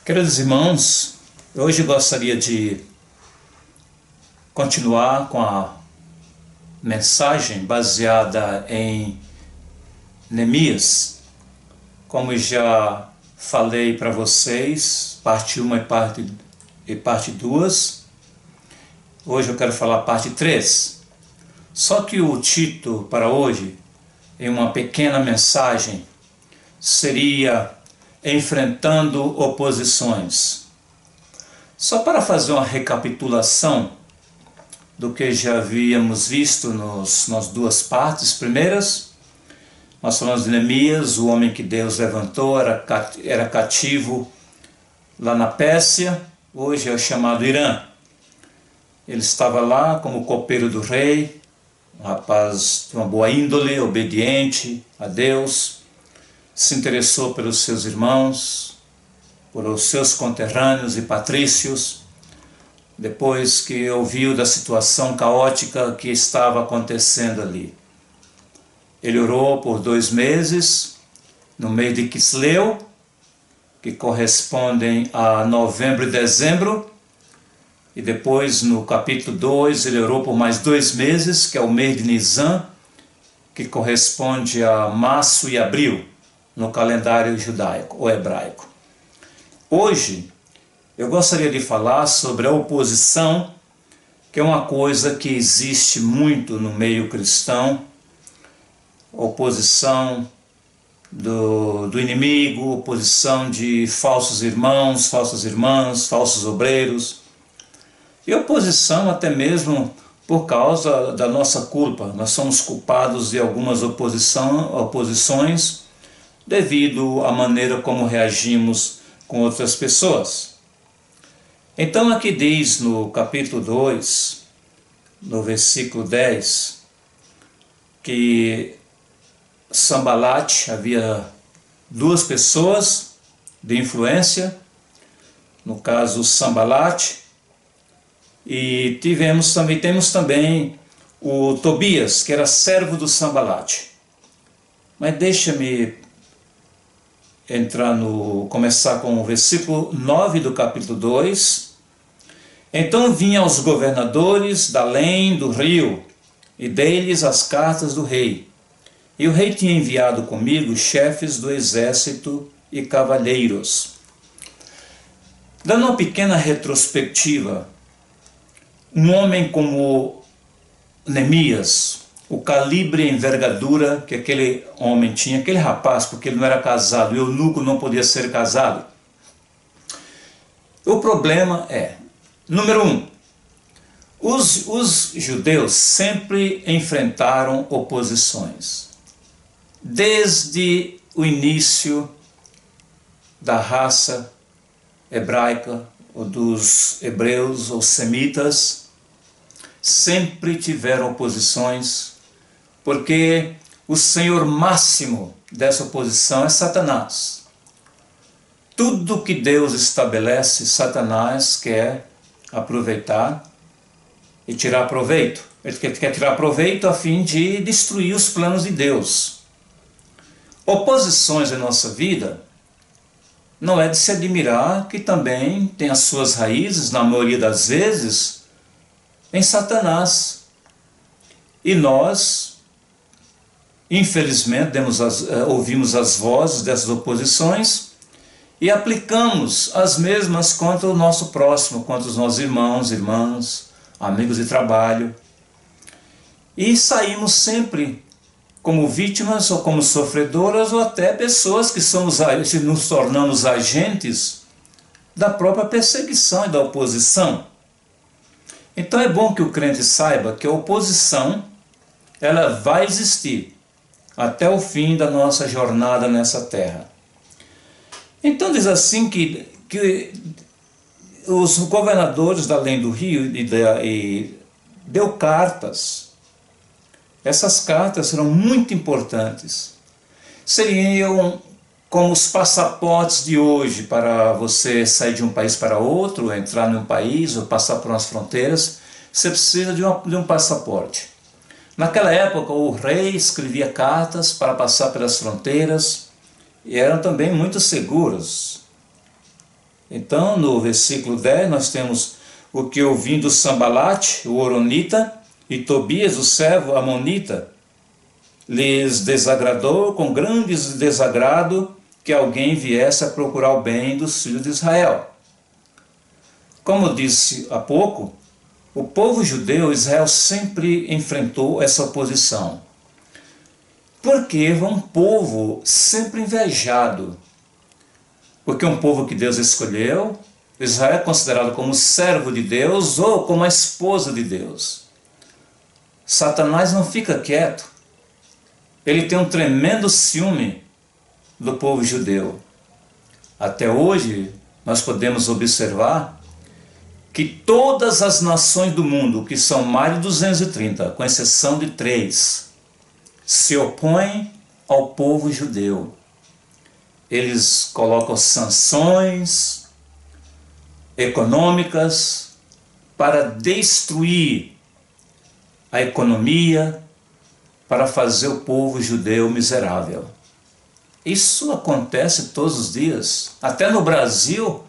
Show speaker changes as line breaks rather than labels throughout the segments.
Queridos irmãos, hoje gostaria de continuar com a mensagem baseada em Neemias. Como já falei para vocês, parte 1 e parte 2, hoje eu quero falar parte 3. Só que o título para hoje, em uma pequena mensagem, seria Enfrentando oposições. Só para fazer uma recapitulação do que já havíamos visto nas duas partes primeiras, nós falamos de Neemias, o homem que Deus levantou, era cativo lá na Pérsia, hoje é o chamado Irã. Ele estava lá como copeiro do rei, um rapaz de uma boa índole, obediente a Deus, se interessou pelos seus irmãos, por os seus conterrâneos e patrícios, depois que ouviu da situação caótica que estava acontecendo ali. Ele orou por 2 meses, no mês de Quisleu, que correspondem a novembro e dezembro, e depois no capítulo 2 ele orou por mais 2 meses, que é o mês de Nisan, que corresponde a março e abril, no calendário judaico ou hebraico. Hoje, eu gostaria de falar sobre a oposição, que é uma coisa que existe muito no meio cristão, oposição do inimigo, oposição de falsos irmãos, falsas irmãs, falsos obreiros, e oposição até mesmo por causa da nossa culpa. Nós somos culpados de algumas oposições devido à maneira como reagimos com outras pessoas. Então aqui diz no capítulo 2, no versículo 10, que Sambalate, havia 2 pessoas de influência, no caso Sambalate, e temos também o Tobias, que era servo do Sambalate. Mas deixa-me começar com o versículo 9 do capítulo 2. Então vinham os governadores da além do rio, e dei-lhes as cartas do rei. E o rei tinha enviado comigo chefes do exército e cavalheiros. Dando uma pequena retrospectiva, um homem como Neemias, o calibre e envergadura que aquele homem tinha, aquele rapaz, porque ele não era casado, o eunuco não podia ser casado. O problema é, número 1, os judeus sempre enfrentaram oposições. Desde o início da raça hebraica, ou dos hebreus ou semitas, sempre tiveram oposições, porque o senhor máximo dessa oposição é Satanás. Tudo que Deus estabelece, Satanás quer aproveitar e tirar proveito. Ele quer tirar proveito a fim de destruir os planos de Deus. Oposições em nossa vida não é de se admirar que também tem as suas raízes, na maioria das vezes, em Satanás. E nós, infelizmente, ouvimos as vozes dessas oposições e aplicamos as mesmas contra o nosso próximo, contra os nossos irmãos, irmãs, amigos de trabalho. E saímos sempre como vítimas ou como sofredoras, ou até pessoas que nos tornamos agentes da própria perseguição e da oposição. Então é bom que o crente saiba que a oposição, ela vai existir até o fim da nossa jornada nessa terra. Então diz assim que os governadores da além do rio e deu cartas. Essas cartas serão muito importantes. Seriam como os passaportes de hoje para você sair de um país para outro, entrar em um país ou passar por umas fronteiras. Você precisa de um passaporte. Naquela época o rei escrevia cartas para passar pelas fronteiras e eram também muito seguros. Então, no versículo 10, nós temos o que ouvindo Sambalate, o horonita, e Tobias, o servo amonita, lhes desagradou com grande desagrado que alguém viesse a procurar o bem dos filhos de Israel. Como disse há pouco, o povo judeu, Israel, sempre enfrentou essa oposição. Porque é um povo sempre invejado. Porque é um povo que Deus escolheu, Israel é considerado como servo de Deus ou como a esposa de Deus. Satanás não fica quieto. Ele tem um tremendo ciúme do povo judeu. Até hoje, nós podemos observar que todas as nações do mundo, que são mais de 230, com exceção de 3, se opõem ao povo judeu. Eles colocam sanções econômicas para destruir a economia, para fazer o povo judeu miserável. Isso acontece todos os dias. Até no Brasil,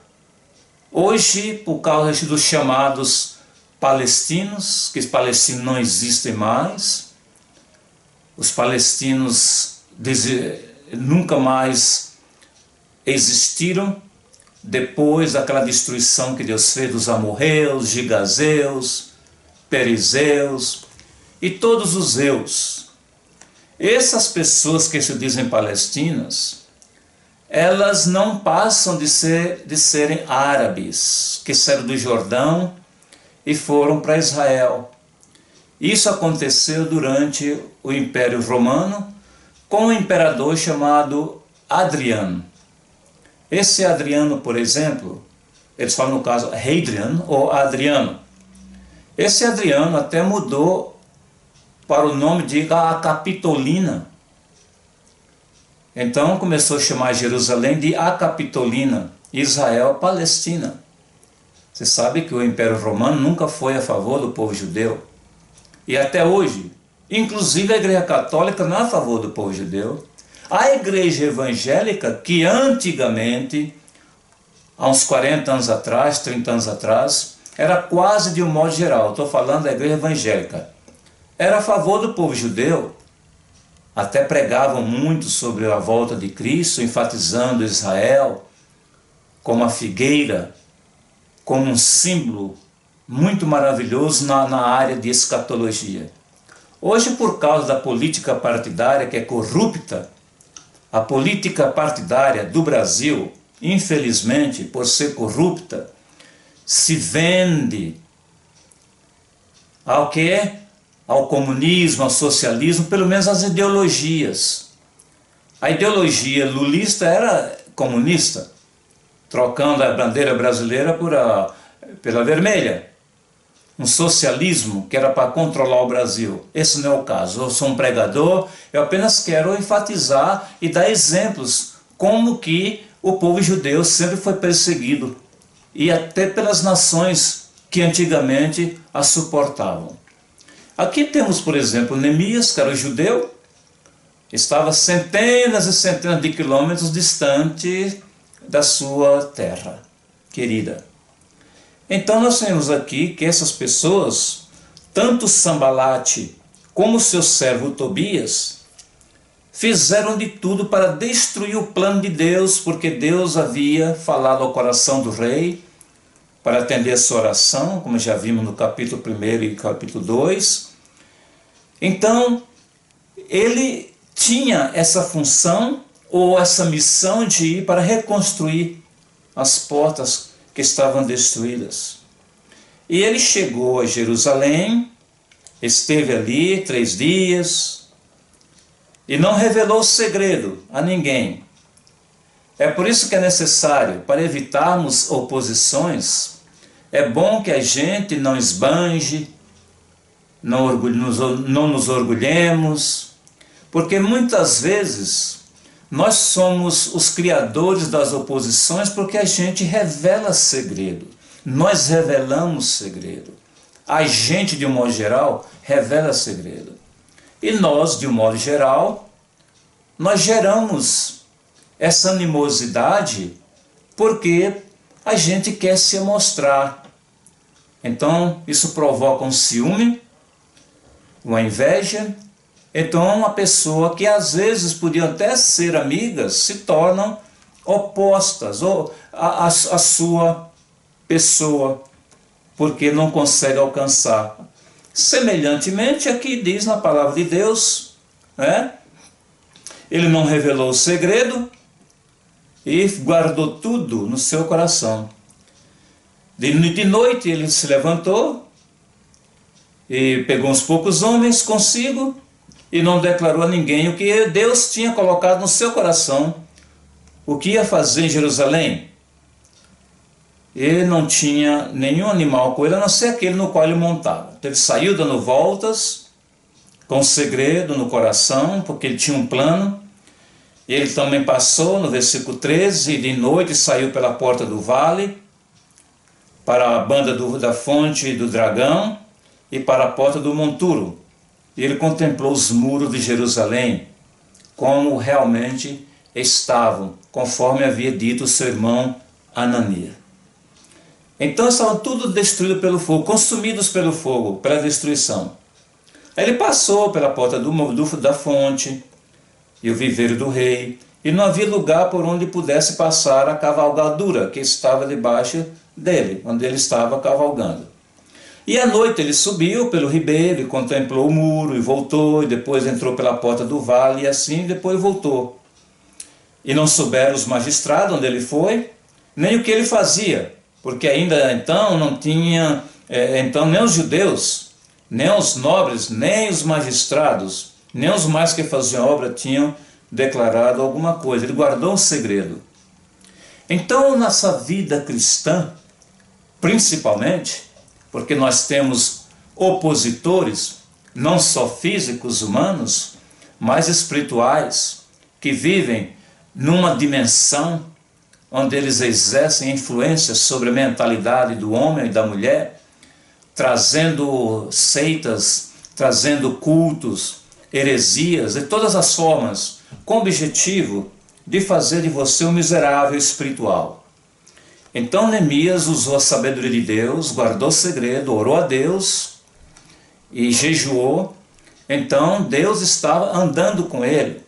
hoje, por causa dos chamados palestinos, que os palestinos não existem mais, os palestinos nunca mais existiram depois daquela destruição que Deus fez dos amorreus, gigazeus, perizeus e todos os eus. Essas pessoas que se dizem palestinas, elas não passam de serem árabes, que saíram do Jordão e foram para Israel. Isso aconteceu durante o Império Romano, com um imperador chamado Adriano. Esse Adriano, por exemplo, eles falam no caso Hadrian ou Adriano. Esse Adriano até mudou para o nome de a Capitolina. Então começou a chamar Jerusalém de a Capitolina, Israel, Palestina. Você sabe que o Império Romano nunca foi a favor do povo judeu. E até hoje, inclusive a Igreja Católica não é a favor do povo judeu. A Igreja Evangélica, que antigamente, há uns 40 anos atrás, 30 anos atrás, era quase de um modo geral, estou falando da Igreja Evangélica, era a favor do povo judeu. Até pregavam muito sobre a volta de Cristo, enfatizando Israel como a figueira, como um símbolo muito maravilhoso na área de escatologia. Hoje, por causa da política partidária que é corrupta, a política partidária do Brasil, infelizmente, por ser corrupta, se vende ao quê? Ao comunismo, ao socialismo, pelo menos às ideologias. A ideologia lulista era comunista, trocando a bandeira brasileira pela vermelha. Um socialismo que era para controlar o Brasil. Esse não é o caso. Eu sou um pregador, eu apenas quero enfatizar e dar exemplos como que o povo judeu sempre foi perseguido, e até pelas nações que antigamente a suportavam. Aqui temos, por exemplo, Neemias, que era judeu, estava centenas e centenas de quilômetros distante da sua terra querida. Então nós temos aqui que essas pessoas, tanto Sambalate como seu servo Tobias, fizeram de tudo para destruir o plano de Deus, porque Deus havia falado ao coração do rei para atender a sua oração, como já vimos no capítulo 1 e capítulo 2. Então, ele tinha essa função ou essa missão de ir para reconstruir as portas que estavam destruídas. E ele chegou a Jerusalém, esteve ali 3 dias e não revelou o segredo a ninguém. É por isso que é necessário, para evitarmos oposições, é bom que a gente não esbanje, não nos orgulhemos, porque muitas vezes nós somos os criadores das oposições porque a gente revela segredo. Nós revelamos segredo. A gente, de um modo geral, revela segredo. E nós, de um modo geral, nós geramos essa animosidade porque a gente quer se mostrar. Então, isso provoca um ciúme, uma inveja. Então, uma pessoa que às vezes podiam até ser amigas, se tornam opostas à sua pessoa, porque não consegue alcançar. Semelhantemente, aqui diz na palavra de Deus, né? Ele não revelou o segredo e guardou tudo no seu coração. De noite ele se levantou e pegou uns poucos homens consigo e não declarou a ninguém o que Deus tinha colocado no seu coração, o que ia fazer em Jerusalém. Ele não tinha nenhum animal com ele, a não ser aquele no qual ele montava. Então ele saiu dando voltas, com segredo no coração, porque ele tinha um plano. Ele também passou, no versículo 13, de noite saiu pela porta do vale, para a banda da fonte do dragão e para a porta do monturo. E ele contemplou os muros de Jerusalém, como realmente estavam, conforme havia dito o seu irmão Ananias. Então estavam tudo destruídos pelo fogo, consumidos pelo fogo, pela destruição. Aí ele passou pela porta da fonte e o viveiro do rei, e não havia lugar por onde pudesse passar a cavalgadura que estava debaixo dele, onde ele estava cavalgando. E à noite ele subiu pelo ribeiro e contemplou o muro e voltou, e depois entrou pela porta do vale e assim depois voltou. E não souberam os magistrados onde ele foi, nem o que ele fazia, porque ainda então não tinha, nem os judeus, nem os nobres, nem os magistrados, nem os mais que faziam obra tinham declarado alguma coisa. Ele guardou um segredo. Então, nossa vida cristã, principalmente, porque nós temos opositores, não só físicos, humanos, mas espirituais, que vivem numa dimensão onde eles exercem influência sobre a mentalidade do homem e da mulher, trazendo seitas, trazendo cultos, heresias, de todas as formas, com o objetivo de fazer de você um miserável espiritual. Então Neemias usou a sabedoria de Deus, guardou o segredo, orou a Deus e jejuou. Então Deus estava andando com ele,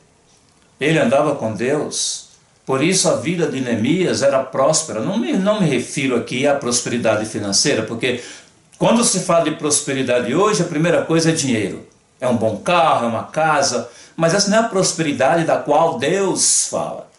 ele andava com Deus. Por isso a vida de Neemias era próspera. Não me refiro aqui à prosperidade financeira, porque quando se fala de prosperidade hoje, a primeira coisa é dinheiro. É um bom carro, é uma casa, mas essa não é a prosperidade da qual Deus fala.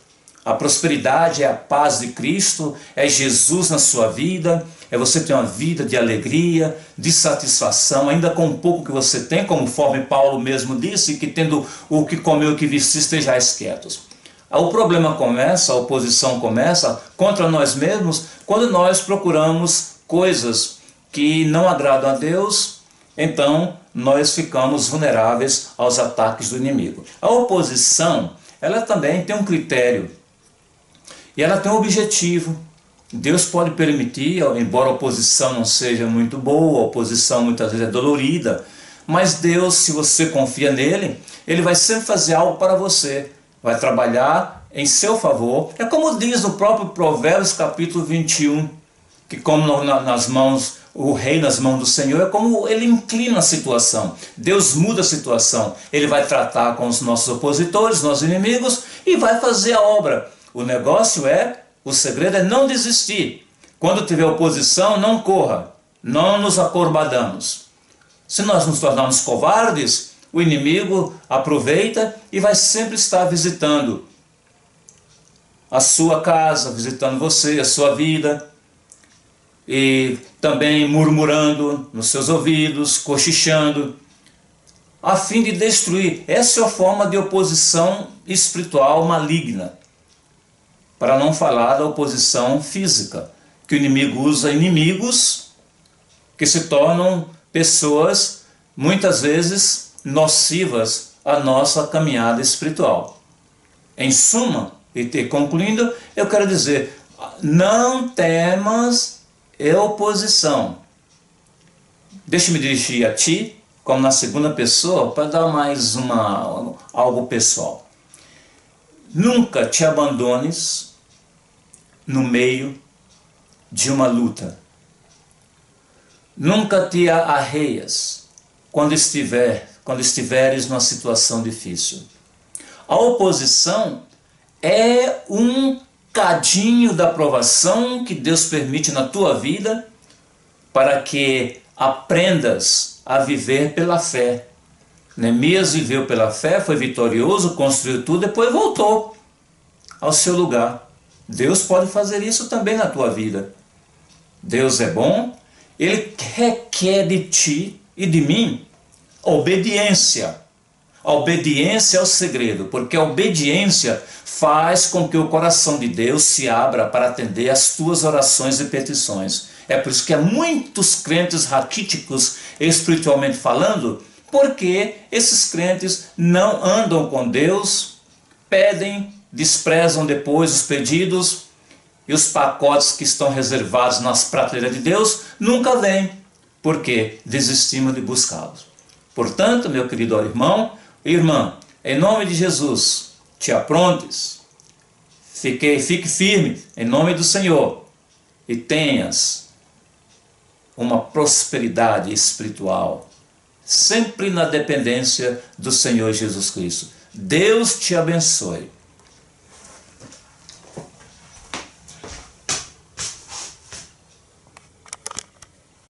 A prosperidade é a paz de Cristo, é Jesus na sua vida, é você ter uma vida de alegria, de satisfação, ainda com o pouco que você tem, conforme Paulo mesmo disse, que tendo o que comer e o que vestir, estejais quietos. O problema começa, a oposição começa contra nós mesmos, quando nós procuramos coisas que não agradam a Deus, então nós ficamos vulneráveis aos ataques do inimigo. A oposição, ela também tem um critério, e ela tem um objetivo. Deus pode permitir, embora a oposição não seja muito boa, a oposição muitas vezes é dolorida, mas Deus, se você confia nele, ele vai sempre fazer algo para você, vai trabalhar em seu favor. É como diz no próprio Provérbios capítulo 21, que como nas mãos, o rei nas mãos do Senhor, é como ele inclina a situação. Deus muda a situação, ele vai tratar com os nossos opositores, nossos inimigos, e vai fazer a obra. O negócio o segredo é não desistir. Quando tiver oposição, não corra, não nos acovardamos. Se nós nos tornarmos covardes, o inimigo aproveita e vai sempre estar visitando a sua casa, visitando você, a sua vida, e também murmurando nos seus ouvidos, cochichando, a fim de destruir. Essa é a forma de oposição espiritual maligna. Para não falar da oposição física, que o inimigo usa inimigos que se tornam pessoas, muitas vezes, nocivas à nossa caminhada espiritual. Em suma, e concluindo, eu quero dizer, não temas oposição. Deixa-me dirigir a ti, como na segunda pessoa, para dar mais algo pessoal. Nunca te abandones no meio de uma luta. Nunca te arreias quando estiveres numa situação difícil. A oposição é um cadinho da provação que Deus permite na tua vida para que aprendas a viver pela fé. Neemias viveu pela fé, foi vitorioso, construiu tudo, depois voltou ao seu lugar. Deus pode fazer isso também na tua vida. Deus é bom, Ele requer de ti e de mim obediência. A obediência é o segredo, porque a obediência faz com que o coração de Deus se abra para atender às tuas orações e petições. É por isso que há muitos crentes raquíticos, espiritualmente falando, porque esses crentes não andam com Deus, pedem, desprezam depois os pedidos, e os pacotes que estão reservados nas prateleiras de Deus nunca vêm, porque desistimos de buscá-los. Portanto, meu querido irmão e irmã, em nome de Jesus, te aprontes, fique firme em nome do Senhor e tenhas uma prosperidade espiritual, sempre na dependência do Senhor Jesus Cristo. Deus te abençoe.